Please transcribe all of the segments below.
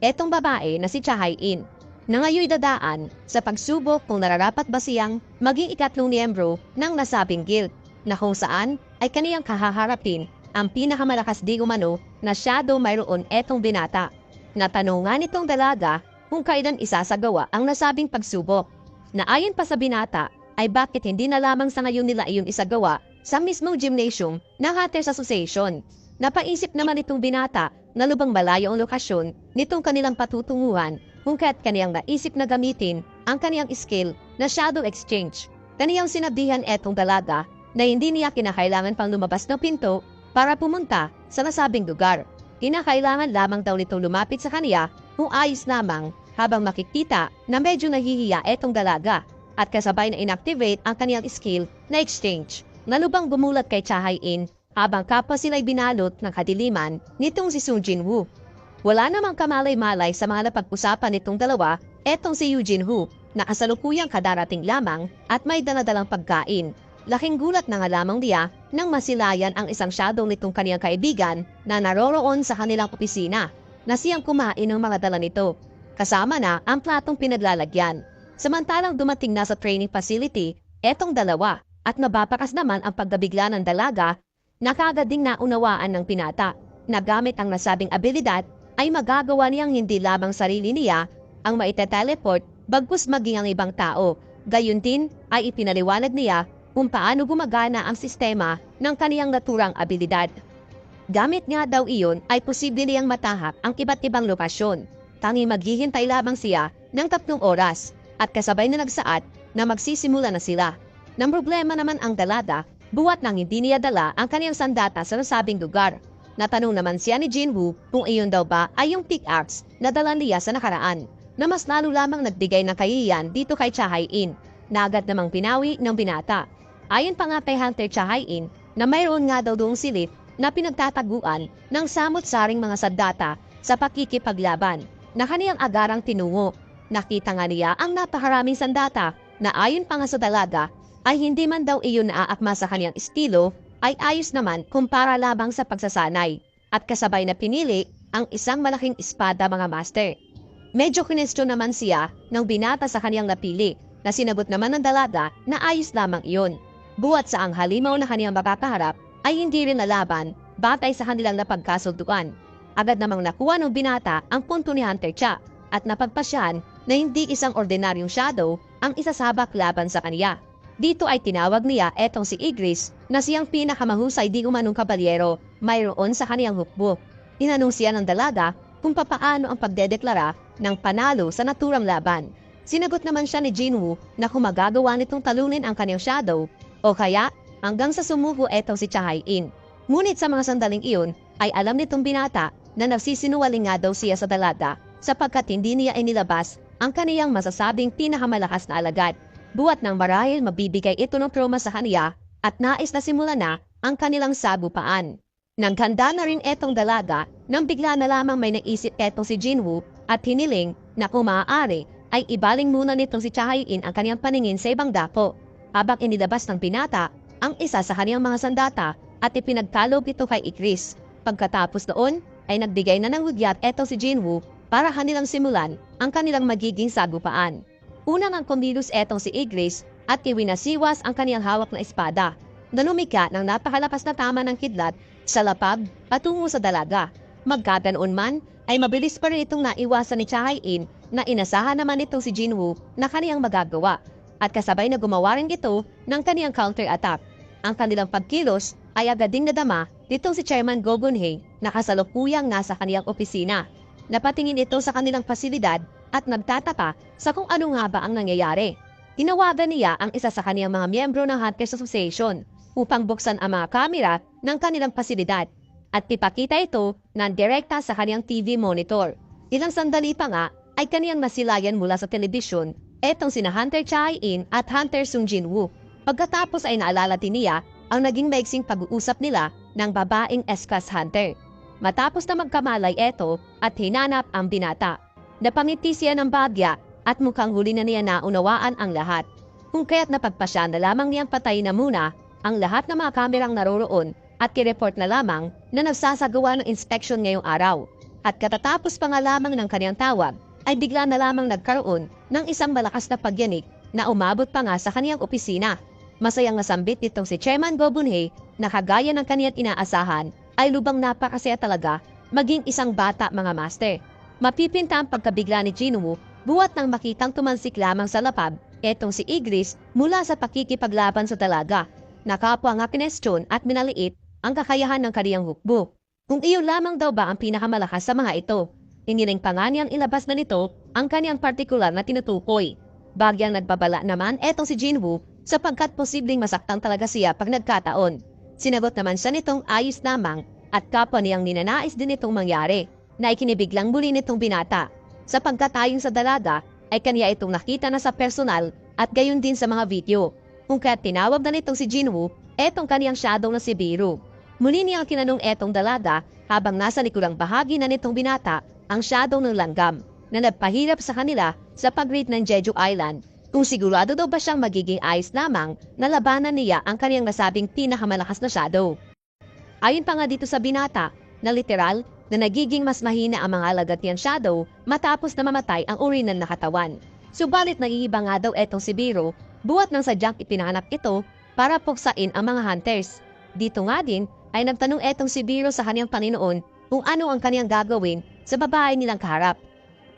etong babae na si Cha Hae-in, na ngayon dadaan sa pagsubok kung nararapat ba siyang maging ikatlong miyembro ng nasabing guild, na kung saan ay kaniyang kahaharapin ang pinakamalakas di umano na shadow mayroon etong binata. Natanungan nitong dalaga kung kailan isasagawa ang nasabing pagsubok, na ayon pa sa binata ay bakit hindi na lamang sa ngayon nila iyon isagawa sa mismong gymnasium ng Hunters Association. Napaisip naman itong binata na lubang malayo ang lokasyon nitong kanilang patutunguhan kung kaya't kaniyang naisip na gamitin ang kaniyang skill na shadow exchange. Kaniyang sinabihan etong dalaga na hindi niya kinakailangan pang lumabas ng pinto para pumunta sa nasabing lugar. Kinakailangan lamang daw nitong lumapit sa kaniya kung ayos lamang, habang makikita na medyo nahihiya etong dalaga at kasabay na inactivate ang kaniyang skill na exchange, na lubang bumulat kay Cha Hae-in habang kapwa sila'y binalot ng kadiliman nitong si Sung Jin-woo. Wala namang kamalay-malay sa mga napag-usapan nitong dalawa, etong si Yoo Jin-ho na kasalukuyang kadarating lamang at may daladalang pagkain. Laking gulat na nga lamang niya nang masilayan ang isang shadow nitong kaniyang kaibigan na naroroon sa kanilang opisina, na siyang kumain ng mga dala nito, kasama na ang platong pinaglalagyan. Samantalang dumating na sa training facility etong dalawa at mababakas naman ang pagkabigla ng dalaga, na kaagad ding naunawaan ng pinata na gamit ang nasabing abilidad ay magagawa niyang hindi lamang sarili niya ang maite-teleport bagkus maging ang ibang tao. Gayun din ay ipinaliwanag niya kung paano gumagana ang sistema ng kaniyang naturang abilidad. Gamit nga daw iyon ay posible niyang matahak ang iba't ibang lokasyon. Tanging maghihintay lamang siya ng 3 oras at kasabay na nagsaad na magsisimula na sila. Nang problema naman ang dalaga, buwat nang hindi niya dala ang kaniyang sandata sa nasabing lugar. Natanong naman siya ni Jin-woo kung iyon daw ba ay yung pickaxe na dala niya sa nakaraan, na mas lalo lamang nagbigay ng kahihiyan dito kay Cha Hae-in, na agad namang pinawi ng binata. Ayon pa nga kay Hunter Cha Hae-in na mayroon nga daw doong silid na pinagtataguan ng samot-saring mga sandata sa pakikipaglaban, na kaniyang agarang tinungo. Nakita nga niya ang napakaraming sandata na ayon pa nga sa dalaga ay hindi man daw iyon naaakma sa kaniyang estilo, ay ayos naman kumpara lamang sa pagsasanay, at kasabay na pinili ang isang malaking espada mga master. Medyo kinestyon naman siya ng binata sa kaniyang napili, na sinagot naman ng dalaga na ayos lamang iyon. Buwat sa ang halimaw na kaniyang makakaharap ay hindi rin nalaban batay sa kanilang napagkasunduan. Agad namang nakuha ng binata ang punto ni Hunter Cha at napagpasyahan na hindi isang ordinaryong shadow ang isasabak laban sa kaniya. Dito ay tinawag niya etong si Igris na siyang pinakamahusay di umanong kabalyero mayroon sa kaniyang hukbo. Tinanong siya ng dalaga kung papaano ang pagdedeklara ng panalo sa naturang laban. Sinagot naman siya ni Jin-woo na kung magagawa nitong talunin ang kaniyang shadow o kaya hanggang sa sumuko etong si Cha Hae-in. Ngunit sa mga sandaling iyon ay alam nitong binata na nagsisinungaling nga daw siya sa dalaga sapagkat hindi niya inilabas ang kaniyang masasabing pinakamalakas na alagad. Buwat ng marahil mabibigay ito ng trauma sa kaniya at nais na simula na ang kanilang sabupaan. Naghanda na rin etong dalaga nang bigla na lamang may naisip etong si Jin-woo at hiniling na kung maaari ay ibaling muna nitong si Cha Hae-in ang kaniyang paningin sa ibang dako, habang inilabas ng pinata ang isa sa kaniyang mga sandata at ipinagkaloob ito kay Igris. Pagkatapos noon ay nagbigay na ng hudyat etong si Jin-woo para kanilang simulan ang kanilang magiging sagupaan. Unang ang kumilos etong si Igris at iwinasiwas ang kaniyang hawak na espada, na lumika ng napakalakas na tama ng kidlat sa lapag patungo sa dalaga. Magkaganoon man ay mabilis pa rin itong naiwasan ni Cha Hae-in, na inasahan naman itong si Jin-woo na kaniyang magagawa, at kasabay na gumawa rin ito ng kaniyang counter-attack. Ang kanilang pagkilos ay agad ding nadama nitong si Chairman Go Gun-hye na kasalukuyang nasa kaniyang opisina. Napatingin ito sa kanilang pasilidad at nagtataka sa kung ano nga ba ang nangyayari. Tinawagan niya ang isa sa kaniyang mga miyembro ng Hunters Association upang buksan ang mga kamera ng kanilang pasilidad at ipakita ito ng direkta sa kaniyang TV monitor. Ilang sandali pa nga ay kaniyang masilayan mula sa telebisyon etong sina Hunter Cha Hae-in at Hunter Sung Jin-woo. Pagkatapos ay naalala din niya ang naging maiksing pag-uusap nila ng babaeng S-Class Hunter. Matapos na magkamalay eto at hinanap ang binata, napangiti siya ng bagya at mukhang huli na niya naunawaan ang lahat. Kung kaya't napagpasya na lamang niyang patay na muna ang lahat ng mga kamerang naroroon at kireport na lamang na nagsasagawa ng inspeksyon ngayong araw. At katatapos pa nga lamang ng kanyang tawag, ay bigla na lamang nagkaroon ng isang malakas na pagyanig na umabot pa nga sa kaniyang opisina. Masayang nasambit nitong si Chairman Go Bunhey na kagaya ng kaniyang inaasahan ay lubang napakasaya talaga maging isang bata mga master. Mapipinta ang pagkabigla ni Jinwoo buwat nang makitang tumansik lamang sa lapab etong si Igris mula sa pakikipaglaban sa dalaga. Nakapwa nga kinestyon at minaliit ang kakayahan ng kaniyang hukbo. Kung iyon lamang daw ba ang pinakamalakas sa mga ito, iniling pa nga niyang ilabas na nito ang kaniyang partikular na tinutukoy. Bagyang nagbabala naman etong si Jinwoo sapagkat posibleng masaktan talaga siya pag nagkataon. Sinagot naman siya nitong ayos lamang at kapwa niyang ninanais din itong mangyari na ikinibiglang muli nitong binata. Sapagkat ayon sa dalaga ay kaniya itong nakita na sa personal at gayon din sa mga video. Kung kaya tinawag na nitong si Jinwoo etong kaniyang shadow na si Biru. Muli niyang kinanong etong dalaga habang nasa likulang bahagi na nitong binata ang shadow ng langgam na nagpahirap sa kanila sa pag-read ng Jeju Island kung sigurado daw ba siyang magiging ayos lamang na labanan niya ang kaniyang nasabing pinakamalakas na shadow. Ayon pa nga dito sa binata na literal na nagiging mas mahina ang mga alagad niyang shadow matapos na mamatay ang uri ng nakatawan. Subalit nag-iiba nga daw etong si Biro buwat ng sadyang ipinahanap ito para puksain ang mga hunters. Dito nga din ay nagtanong etong si Biro sa kaniyang Panginoon kung ano ang kaniyang gagawin sa babae nilang kaharap.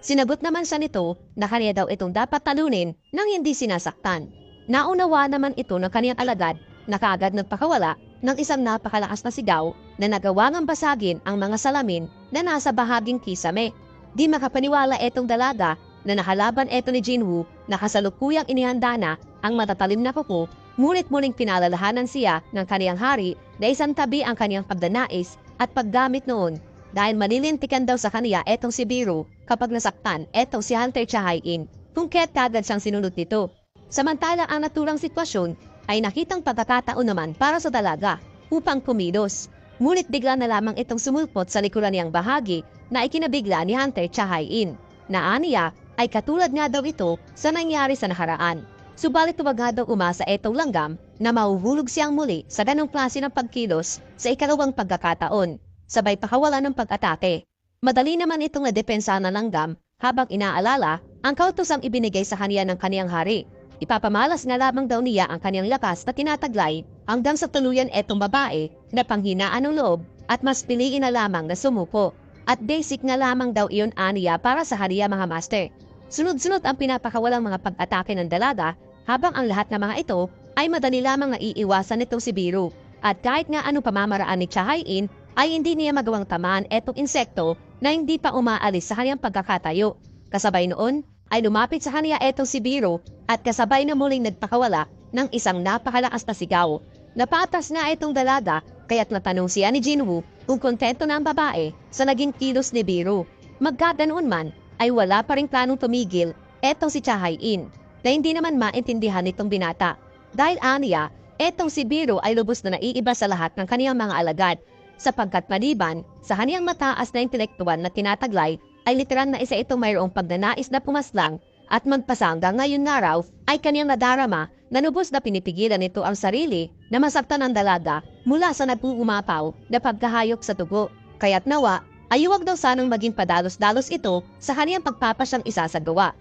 Sinagot naman siya nito na kaniya daw itong dapat talunin nang hindi sinasaktan. Naunawa naman ito ng kaniyang alagad na kaagad nagpakawala ng isang napakalakas na sigaw na nagawa ngang basagin ang mga salamin na nasa bahaging kisame. Di makapaniwala etong dalaga na nakalaban eto ni Jinwoo na kasalukuyang inihanda na ang matatalim na kuko, ngunit muling pinalalahanan siya ng kaniyang hari na isang tabi ang kaniyang pagdanais at paggamit noon dahil malilintikan daw sa kaniya etong si Biro kapag nasaktan etong si Hunter Chahayin kung kaya't kagad siyang sinunod nito. Samantala ang naturang sitwasyon ay nakitang pagkakataon naman para sa dalaga upang kumilos. Ngunit bigla na lamang itong sumulpot sa likuran niyang bahagi na ikinabigla ni Hunter Chahayin na aniya ay katulad nga daw ito sa nangyari sa nakaraan. Subalit huwag nga daw umasa etong langgam na mahuhulog siyang muli sa ganong klase ng pagkilos sa ikalawang pagkakataon, sabay pakawala ng pag-atake. Madali naman itong nadepensa ng langgam habang inaalala ang kautusang ibinigay sa kaniya ng kaniyang hari. Ipapamalas nga lamang daw niya ang kaniyang lakas na tinataglay hanggang sa tuluyan etong babae na panghinaan ng loob at mas piliin na lamang na sumuko. At basic nga lamang daw iyon aniya para sa hariya mga master. Sunod-sunod ang pinapakawalang mga pag-atake ng dalaga habang ang lahat ng mga ito ay madali lamang naiiwasan nitong si Biro. At kahit nga anong pamamaraan ni Chahayin ay hindi niya magawang tamaan etong insekto na hindi pa umaalis sa kanyang pagkakatayo. Kasabay noon ay lumapit sa kanya etong si Biro at kasabay na muling nagpakawala ng isang napakalakas na sigaw. Napatas nga itong dalaga kaya't natanong siya ni Jinwoo kung kontento na ang babae sa naging kilos ni Biro. Magkaganoon man ay wala pa ring planong tumigil etong si Chahayin na hindi naman maintindihan nitong binata. Dahil aniya, etong si Biro ay lubos na naiiba sa lahat ng kaniyang mga alagad sapagkat maliban sa kaniyang mataas na intelektual na tinataglay ay literal na isa itong mayroong pagnanais na pumaslang at magpasangga ngayon nga raw ay kaniyang nadarama na lubos na pinipigilan nito ang sarili na masaktan ng dalaga mula sa nagpuumapaw na pagkahayok sa tugo. Kaya't nawa ay huwag daw sanang maging padalos-dalos ito sa kaniyang pagpapasyang isasagawa.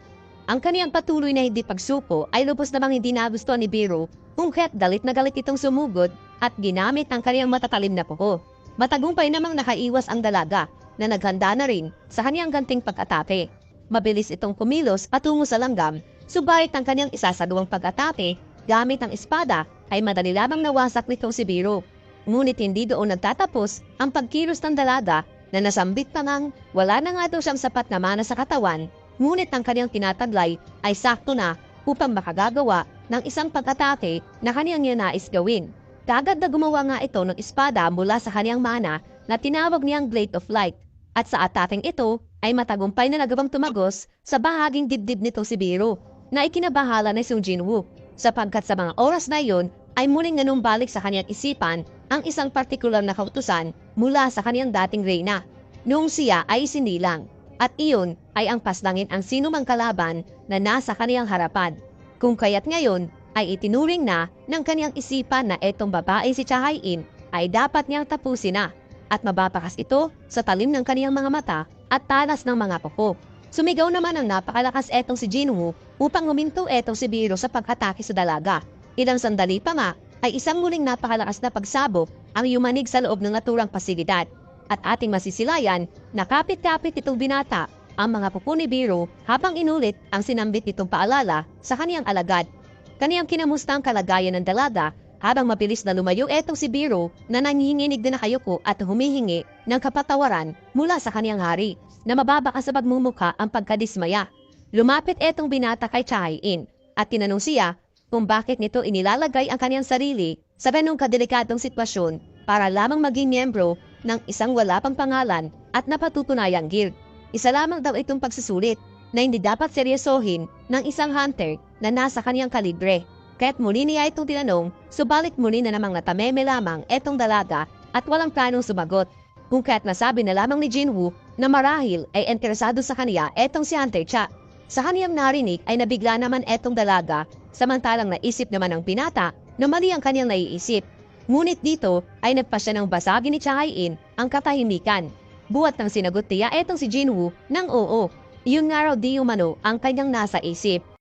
Ang kaniyang patuloy na hindi pagsuko ay lubos namang hindi nagustuhan ni Biro kung kaya't galit na galit itong sumugod at ginamit ang kaniyang matatalim na puko. Matagumpay namang nakaiwas ang dalaga na naghanda na rin sa kaniyang ganting pag-atake. Mabilis itong kumilos patungo sa langgam, subalit ang kaniyang isasaluwang pag-atake gamit ang espada ay madali lamang nawasak nitong si Biro. Ngunit hindi doon nagtatapos ang pagkilos ng dalaga na nasambit pa ngang wala na nga daw siyang sapat na mana sa katawan, ngunit ang kaniyang tinataglay ay sakto na upang makagagawa ng isang pag-atake na kaniyang nais gawin. Kagad na gumawa nga ito ng espada mula sa kaniyang mana na tinawag niyang Blade of Light at sa ataking ito ay matagumpay na nagawang tumagos sa bahaging dibdib nito si Biro na ikinabahala ni Sung Jinwoo sapagkat sa mga oras na iyon ay muling nanumbalik sa kaniyang isipan ang isang partikular na kautusan mula sa kaniyang dating reyna noong siya ay sinilang at iyon ay ang paslangin ang sinumang kalaban na nasa kaniyang harapan. Kung kaya't ngayon ay itinuring na ng kaniyang isipan na etong babae si Chahayin ay dapat niyang tapusin na at mababakas ito sa talim ng kaniyang mga mata at talas ng mga kuko. Sumigaw naman ang napakalakas etong si Jinwoo upang huminto etong si Biro sa pag-atake sa dalaga. Ilang sandali pa nga ay isang muling napakalakas na pagsabog ang yumanig sa loob ng naturang pasilidad. At ating masisilayan, nakapit-kapit itong binata ang mga kuko ni Biro habang inulit ang sinambit nitong paalala sa kaniyang alagad. Kaniyang kinamusta ang kalagayan ng dalaga habang mabilis na lumayo etong si Biro na nanginginig din na kayuko at humihingi ng kapatawaran mula sa kaniyang hari na mababakas sa pagmumuka ang pagkadismaya. Lumapit etong binata kay Chae-in at tinanong siya kung bakit nito inilalagay ang kaniyang sarili sa ganong kadelikadong sitwasyon para lamang maging miyembro ng isang wala pang pangalan at napatutunayang guild. Isa lamang daw itong pagsusulit na hindi dapat seryosohin ng isang hunter na nasa kaniyang kalibre. Kaya't muli niya itong tinanong, subalit muli na namang natameme lamang etong dalaga at walang planong sumagot. Kung kaya't nasabi na lamang ni Jinwoo na marahil ay interesado sa kaniya etong si Hunter Cha. Sa kaniyang narinig ay nabigla naman etong dalaga, samantalang naisip naman ng binata na mali ang kaniyang naiisip. Ngunit dito ay nagpasya ng basagin ni Chae-in ang katahimikan. Buhat ng sinagot niya etong si Jinwoo ng oo. Yun nga raw di umano ang kanyang nasa isip.